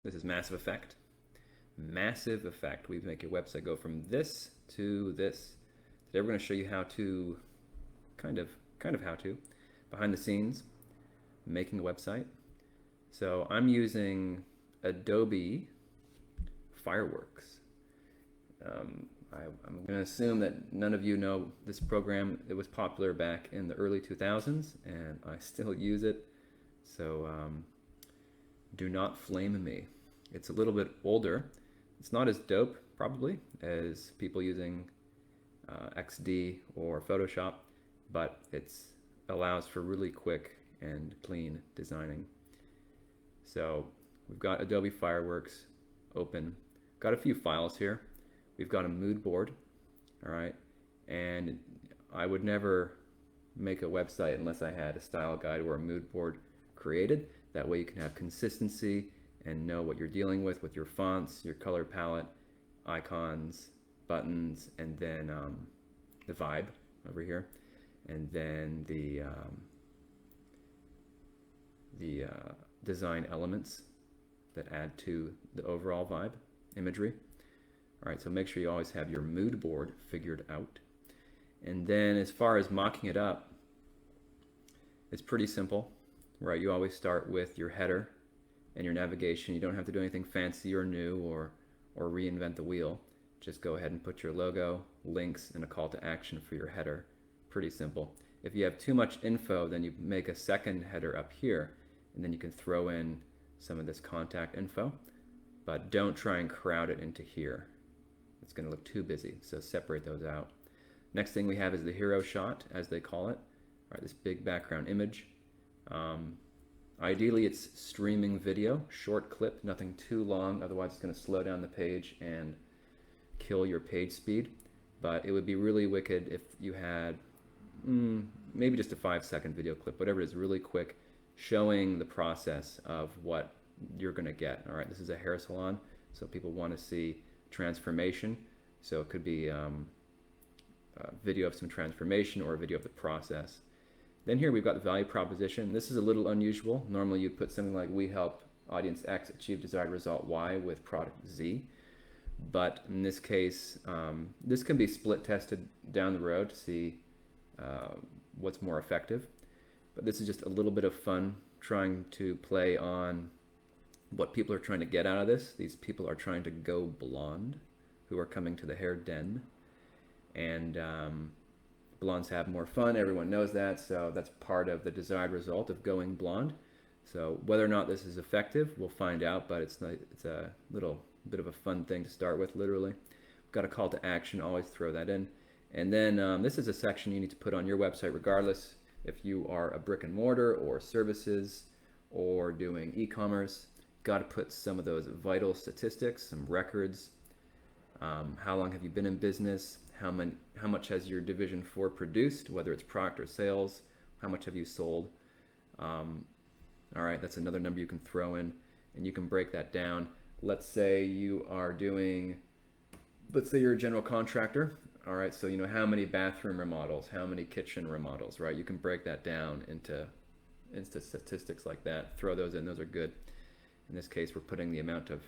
This is Massive Effect. Massive Effect. We make your website go from this to this. Today we're going to show you how to, kind of how to, behind the scenes, making a website. So I'm using Adobe Fireworks. I'm going to assume that none of you know this program. It was popular back in the early 2000s, and I still use it. So do not flame me. It's a little bit older. It's not as dope, probably, as people using XD or Photoshop, but it allows for really quick and clean designing. So we've got Adobe Fireworks open. Got a few files here. We've got a mood board, all right? And I would never make a website unless I had a style guide or a mood board created. That way you can have consistency and know what you're dealing with your fonts, your color palette, icons, buttons, and then the vibe over here, and then the design elements that add to the overall vibe imagery. All right, so make sure you always have your mood board figured out. And then as far as mocking it up, it's pretty simple, right? You always start with your header and your navigation. You don't have to do anything fancy or new or reinvent the wheel. Just go ahead and put your logo, links, and a call to action for your header. Pretty simple. If you have too much info, then you make a second header up here, and then you can throw in some of this contact info, but don't try and crowd it into here. It's going to look too busy, so separate those out. Next thing we have is the hero shot, as they call it. All right, this big background image. Ideally, it's streaming video, short clip, nothing too long, otherwise it's going to slow down the page and kill your page speed. But it would be really wicked if you had maybe just a 5-second video clip, whatever it is, really quick, showing the process of what you're going to get. All right, this is a hair salon, so people want to see transformation. So it could be a video of some transformation or a video of the process. Then here we've got the value proposition. This is a little unusual. Normally you'd put something like, we help audience X achieve desired result Y with product Z. But in this case, this can be split tested down the road to see what's more effective. But this is just a little bit of fun trying to play on what people are trying to get out of this. These people are trying to go blonde, who are coming to the hair den. And blondes have more fun, everyone knows that, so that's part of the desired result of going blonde. So whether or not this is effective, we'll find out, but it's a little bit of a fun thing to start with, literally. We've got a call to action, always throw that in. And then this is a section you need to put on your website regardless if you are a brick and mortar or services or doing e-commerce. Got to put some of those vital statistics, some records. How long have you been in business? How much has your Division 4 produced, whether it's product or sales? How much have you sold? All right, that's another number you can throw in, and you can break that down. Let's say you are doing, let's say you're a general contractor. All right, so you know how many bathroom remodels, how many kitchen remodels, right? You can break that down into statistics like that. Throw those in, those are good. In this case, we're putting the amount of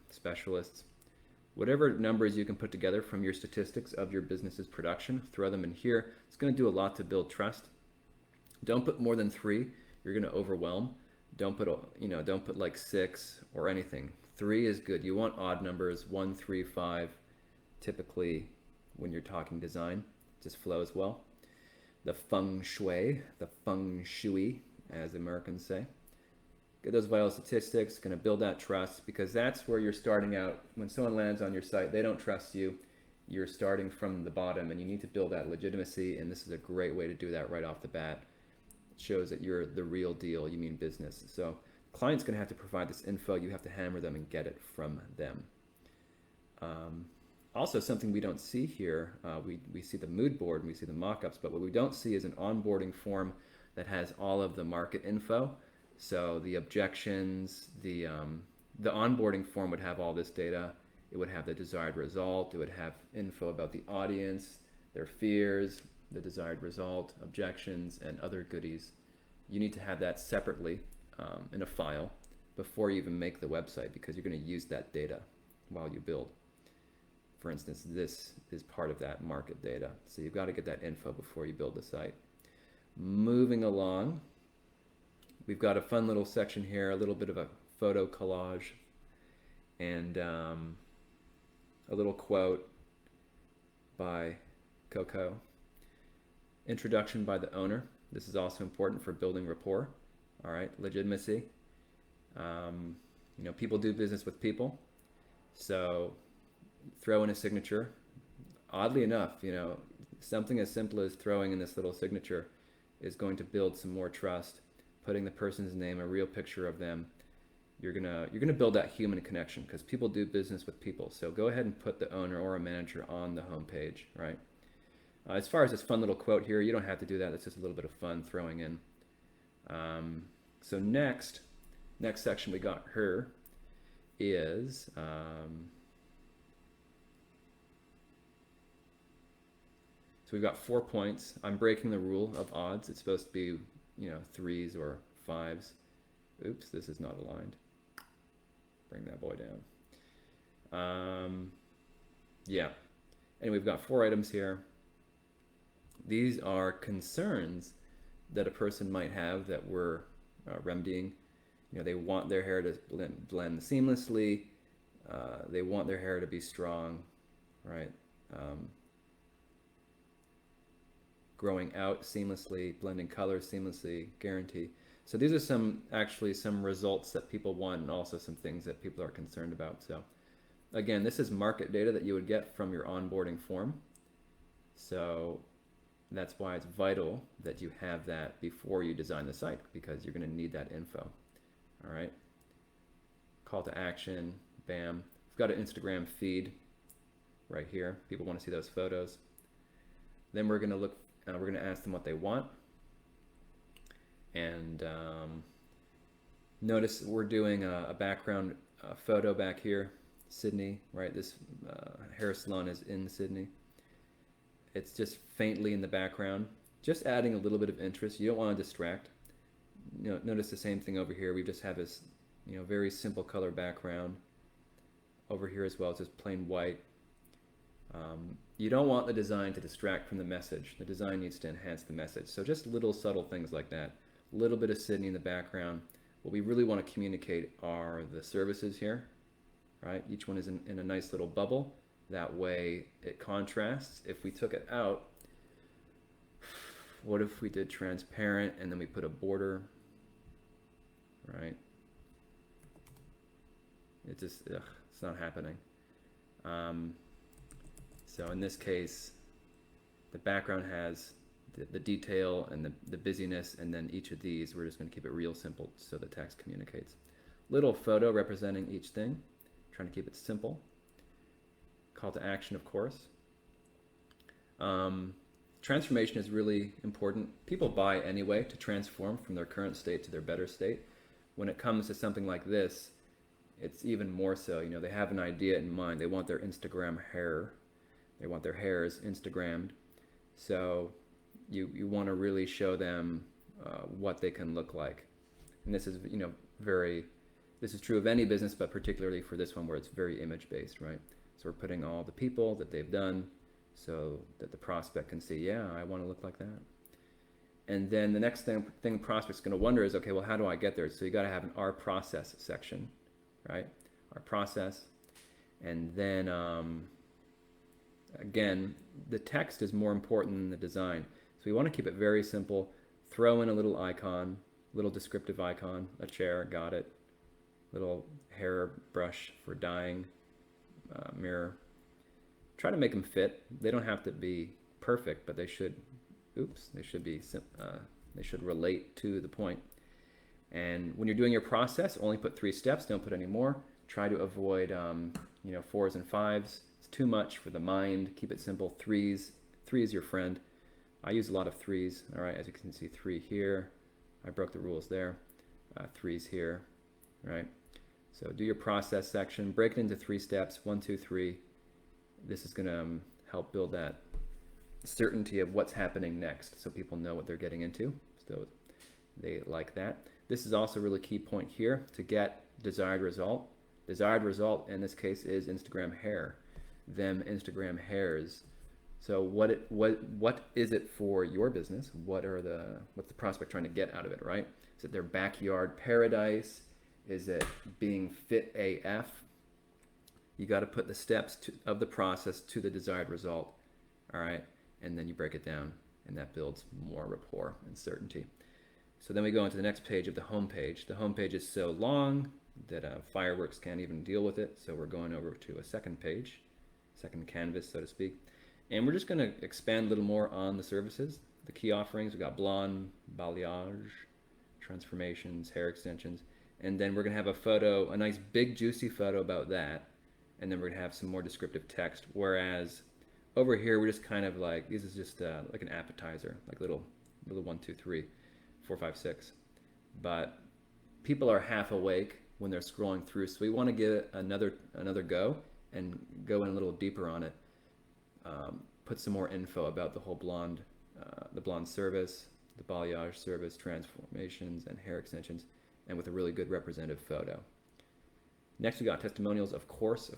specialists. Whatever numbers you can put together from your statistics of your business's production, throw them in here. It's going to do a lot to build trust. Don't put more than 3. You're going to overwhelm. Don't put like 6 or anything. 3 is good. You want odd numbers, 1, 3, 5. Typically, when you're talking design, it just flows well. The feng shui, as Americans say. Get those vital statistics, going to build that trust, because that's where you're starting out. When someone lands on your site, they don't trust you. You're starting from the bottom, and you need to build that legitimacy, and this is a great way to do that right off the bat. It shows that you're the real deal, you mean business. So the client's going to have to provide this info. You have to hammer them and get it from them. Also, something we don't see here, we see the mood board and we see the mock-ups, but what we don't see is an onboarding form that has all of the market info. So the objections, the onboarding form would have all this data. It would have the desired result. It would have info about the audience, their fears, the desired result, objections, and other goodies. You need to have that separately in a file before you even make the website, because you're going to use that data while you build. For instance, this is part of that market data. So you've got to get that info before you build the site. Moving along, we've got a fun little section here, a little bit of a photo collage, and a little quote by Coco. Introduction by the owner. This is also important for building rapport. All right, legitimacy. You know, people do business with people. So throw in a signature. Oddly enough, you know, something as simple as throwing in this little signature is going to build some more trust. Putting the person's name, a real picture of them, you're gonna build that human connection, because people do business with people. So go ahead and put the owner or a manager on the home page, right? As far as this fun little quote here, you don't have to do that. It's just a little bit of fun throwing in. So next section we got here is so we've got 4 points. I'm breaking the rule of odds. It's supposed to be, you know, 3s or 5s. Oops, this is not aligned. Bring that boy down. Yeah. Anyway, we've got 4 items here. These are concerns that a person might have that we're remedying. You know, they want their hair to blend seamlessly. They want their hair to be strong, right? Growing out seamlessly, blending colors seamlessly, guarantee. So these are some results that people want, and also some things that people are concerned about. So again, this is market data that you would get from your onboarding form. So that's why it's vital that you have that before you design the site, because you're going to need that info. All right. Call to action, bam. We've got an Instagram feed right here. People want to see those photos. Then we're going to look, we're going to ask them what they want. And notice we're doing a background photo back here, Sydney, right? This hair salon is in Sydney. It's just faintly in the background, just adding a little bit of interest. You don't want to distract. You know, notice the same thing over here. We just have this, you know, very simple color background. Over here as well, it's just plain white. You don't want the design to distract from the message. The design needs to enhance the message. So just little subtle things like that. A little bit of Sydney in the background. What we really want to communicate are the services here, right? Each one is in a nice little bubble. That way it contrasts. If we took it out, what if we did transparent and then we put a border, right? It just, it's not happening. So in this case, the background has the detail and the busyness, and then each of these, we're just going to keep it real simple so the text communicates. Little photo representing each thing, trying to keep it simple. Call to action, of course. Transformation is really important. People buy anyway to transform from their current state to their better state. When it comes to something like this, it's even more so. You know, they have an idea in mind. They want their Instagram hair. They want their hairs Instagrammed. So you want to really show them what they can look like. And this is, you know, this is true of any business, but particularly for this one where it's very image based, right? So we're putting all the people that they've done so that the prospect can see, yeah, I want to look like that. And then the next thing the prospect's going to wonder is, okay, well, how do I get there? So you got to have an our process section, right? Our process. And then, again, the text is more important than the design. So we want to keep it very simple. Throw in a little icon, little descriptive icon, a chair, got it. Little hair brush for dyeing, mirror. Try to make them fit. They don't have to be perfect, but they should, they should relate to the point. And when you're doing your process, only put 3 steps, don't put any more. Try to avoid, 4s and 5s. It's too much for the mind. Keep it simple. 3s. 3 is your friend. I use a lot of 3s. All right, as you can see, 3 here. I broke the rules there. 3s here, right? So do your process section. Break it into 3 steps. 1, 2, 3. This is going to help build that certainty of what's happening next, so people know what they're getting into. So they like that. This is also a really key point here. To get desired result. Desired result in this case is Instagram hair. Them Instagram hairs. So what is it for your business? What's the prospect trying to get out of it, right? Is it their backyard paradise? Is it being fit AF? You got to put the steps of the process to the desired result, all right? And then you break it down, and that builds more rapport and certainty. So then we go into the next page of the home page. The home page is so long that Fireworks can't even deal with it, so we're going over to a second page, second canvas, so to speak. And we're just going to expand a little more on the services, the key offerings. We've got blonde, balayage, transformations, hair extensions, and then we're going to have a photo, a nice big juicy photo about that, and then we're going to have some more descriptive text, whereas over here we're just kind of like, this is just like an appetizer, like little 1, 2, 3, 4, 5, 6. But people are half awake when they're scrolling through, so we want to give it another go and go in a little deeper on it. Put some more info about the whole the blonde service, the balayage service, transformations, and hair extensions, and with a really good representative photo. Next, we got testimonials, of course.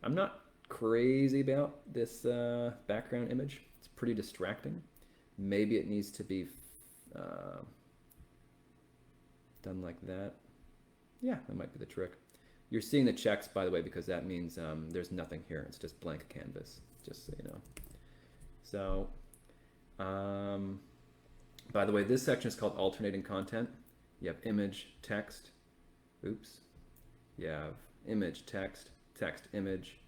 I'm not crazy about this background image. It's pretty distracting. Maybe it needs to be done like that. Yeah, that might be the trick. You're seeing the checks, by the way, because that means there's nothing here. It's just blank canvas, just so you know. So, by the way, this section is called alternating content. You have image, text. Oops. You have image, text, text, image,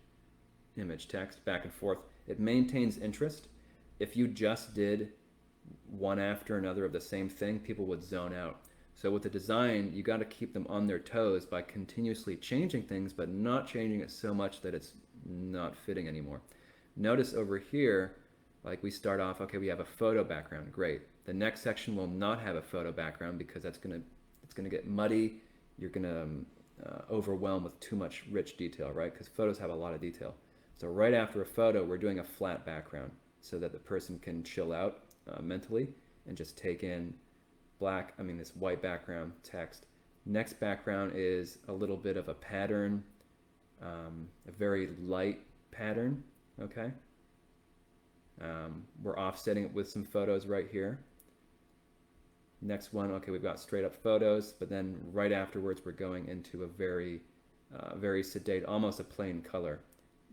image, text, back and forth. It maintains interest. If you just did one after another of the same thing, people would zone out. So with the design, you got to keep them on their toes by continuously changing things, but not changing it so much that it's not fitting anymore. Notice over here, like we start off, okay, we have a photo background, great. The next section will not have a photo background because it's gonna get muddy. You're gonna overwhelm with too much rich detail, right? Because photos have a lot of detail. So right after a photo, we're doing a flat background so that the person can chill out mentally and just take in this white background text. Next background is a little bit of a pattern, a very light pattern, okay? We're offsetting it with some photos right here. Next one, okay, we've got straight up photos, but then right afterwards we're going into a very sedate, almost a plain color.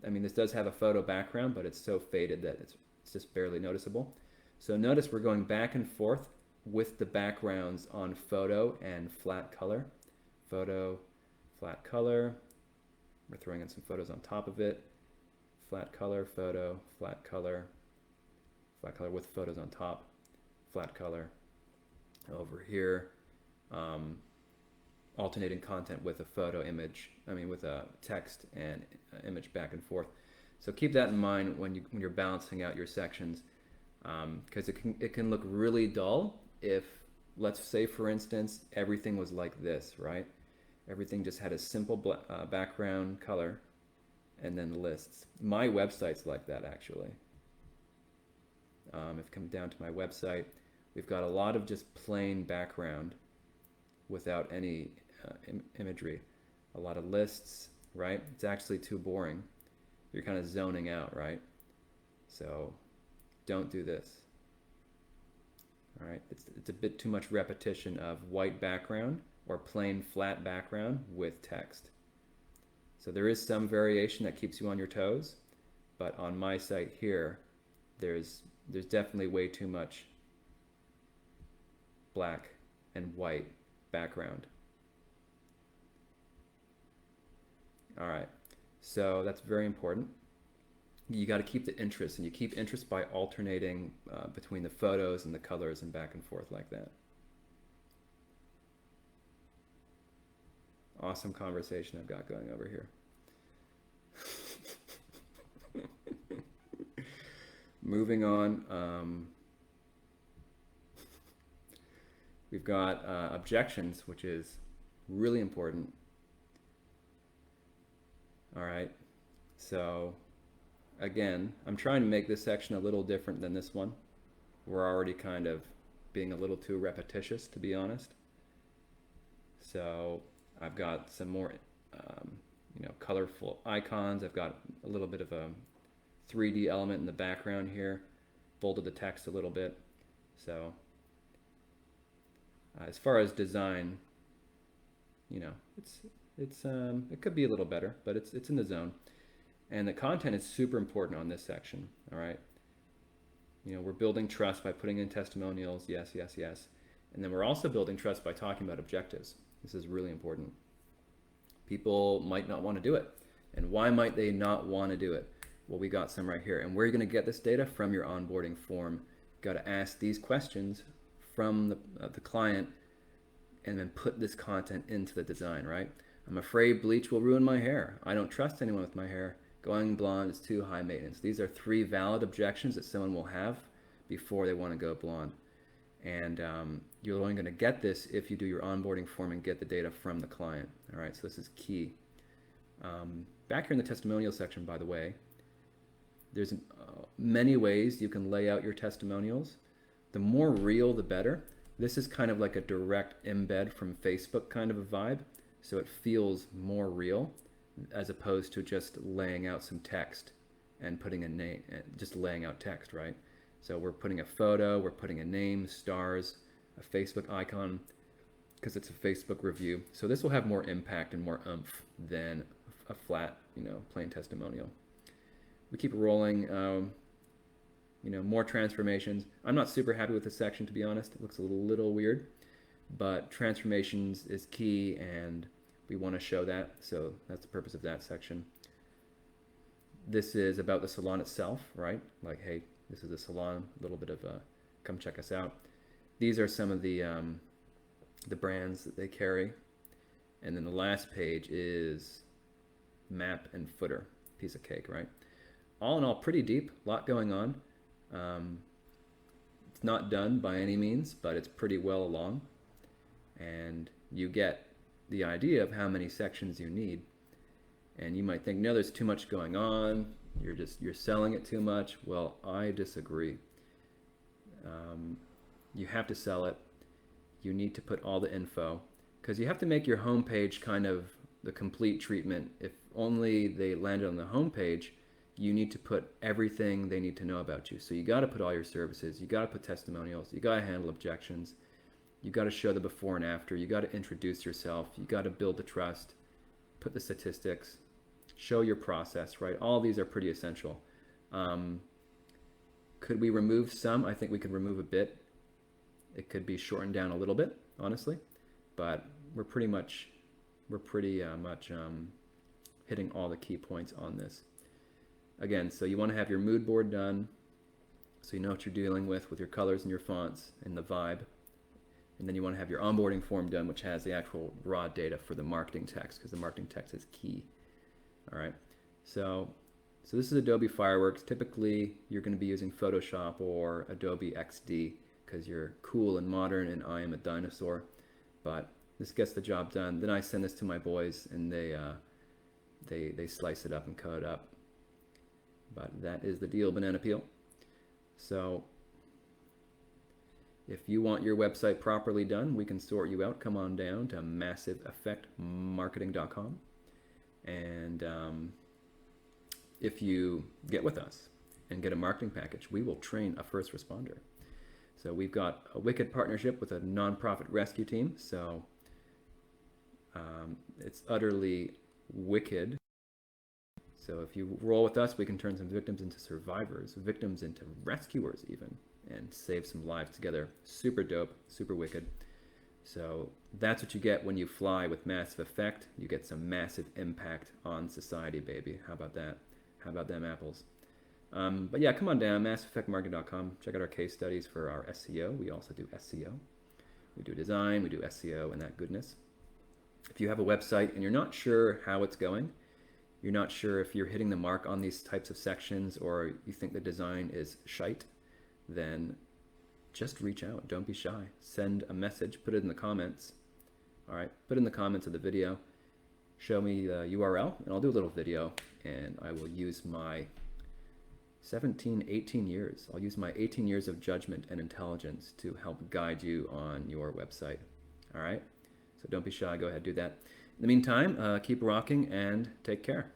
I mean, this does have a photo background, but it's so faded that it's just barely noticeable. So notice we're going back and forth with the backgrounds on photo and flat color. Photo, flat color. We're throwing in some photos on top of it. Flat color, photo, flat color with photos on top, flat color. Over here, alternating content with a photo image, with a text and image back and forth. So keep that in mind when you're balancing out your sections, because it can look really dull if, let's say for instance, everything was like this, right? Everything just had a simple background color and then lists. My website's like that, actually. If you come down to my website, we've got a lot of just plain background without any imagery. A lot of lists, right? It's actually too boring. You're kind of zoning out, right? So don't do this. All right, it's a bit too much repetition of white background or plain flat background with text. So there is some variation that keeps you on your toes, but on my site here, there's definitely way too much black and white background. All right, so that's very important. You got to keep the interest, and you keep interest by alternating between the photos and the colors and back and forth like that. Awesome conversation I've got going over here. Moving on, we've got objections, which is really important. All right, so again, I'm trying to make this section a little different than this one. We're already kind of being a little too repetitious, to be honest. So I've got some more, um, colorful icons. I've got a little bit of a 3D element in the background here, bolded the text a little bit. So as far as design, you know, it could be a little better, but it's in the zone. And the content is super important on this section. All right. We're building trust by putting in testimonials. Yes, yes, yes. And then we're also building trust by talking about objectives. This is really important. People might not want to do it. And why might they not want to do it? Well, we got some right here. And where are you going to get this data? From your onboarding form. Got to ask these questions from the client and then put this content into the design, right? I'm afraid bleach will ruin my hair. I don't trust anyone with my hair. Going blonde is too high maintenance. These are 3 valid objections that someone will have before they want to go blonde. And you're only going to get this if you do your onboarding form and get the data from the client. All right, so this is key. Back here in the testimonial section, by the way, there's many ways you can lay out your testimonials. The more real, the better. This is kind of like a direct embed from Facebook kind of a vibe, so it feels more real as opposed to just laying out some text and putting a name, just laying out text, right? So we're putting a photo, we're putting a name, stars, a Facebook icon, because it's a Facebook review. So this will have more impact and more oomph than a flat, plain testimonial. We keep rolling, more transformations. I'm not super happy with this section, to be honest. It looks a little weird, but transformations is key and we want to show that. So that's the purpose of that section. This is about the salon itself, right? Like, hey, this is a salon, a little bit of a, come check us out. These are some of the brands that they carry. And then the last page is map and footer, piece of cake, right? All in all, pretty deep, a lot going on. It's not done by any means, but it's pretty well along. And you get the idea of how many sections you need. And you might think, no, there's too much going on. You're selling it too much. Well, I disagree. You have to sell it. You need to put all the info because you have to make your homepage kind of the complete treatment. If only they landed on the homepage, you need to put everything they need to know about you. So you got to put all your services. You got to put testimonials. You got to handle objections. You got to show the before and after. You got to introduce yourself. You got to build the trust. Put the statistics. Show your process, right? All these are pretty essential. Could we remove some? I think we could remove a bit. It could be shortened down a little bit, honestly, but we're pretty much hitting all the key points on this. Again, so you want to have your mood board done, so you know what you're dealing with your colors and your fonts and the vibe. And then you want to have your onboarding form done, which has the actual raw data for the marketing text, because the marketing text is key. All right, so this is Adobe Fireworks. Typically, you're going to be using Photoshop or Adobe XD because you're cool and modern, and I am a dinosaur. But this gets the job done. Then I send this to my boys, and they slice it up and cut it up. But that is the deal, banana peel. So if you want your website properly done, we can sort you out. Come on down to massiveeffectmarketing.com. And if you get with us and get a marketing package, we will train a first responder. So we've got a wicked partnership with a nonprofit rescue team. So it's utterly wicked. So if you roll with us, we can turn some victims into survivors, victims into rescuers even, and save some lives together. Super dope, super wicked. So that's what you get when you fly with Massive Effect. You get some massive impact on society, baby. How about that? How about them apples? But yeah, come on down, massiveeffectmarketing.com. Check out our case studies for our SEO. We also do SEO. We do design, we do SEO, and that goodness. If you have a website and you're not sure how it's going, you're not sure if you're hitting the mark on these types of sections, or you think the design is shite, then just reach out. Don't be shy. Send a message. Put it in the comments. All right. Put it in the comments of the video. Show me the URL, and I'll do a little video, and I will use my 18 years. I'll use my 18 years of judgment and intelligence to help guide you on your website. All right. So don't be shy. Go ahead, do that. the meantime, keep rocking and take care.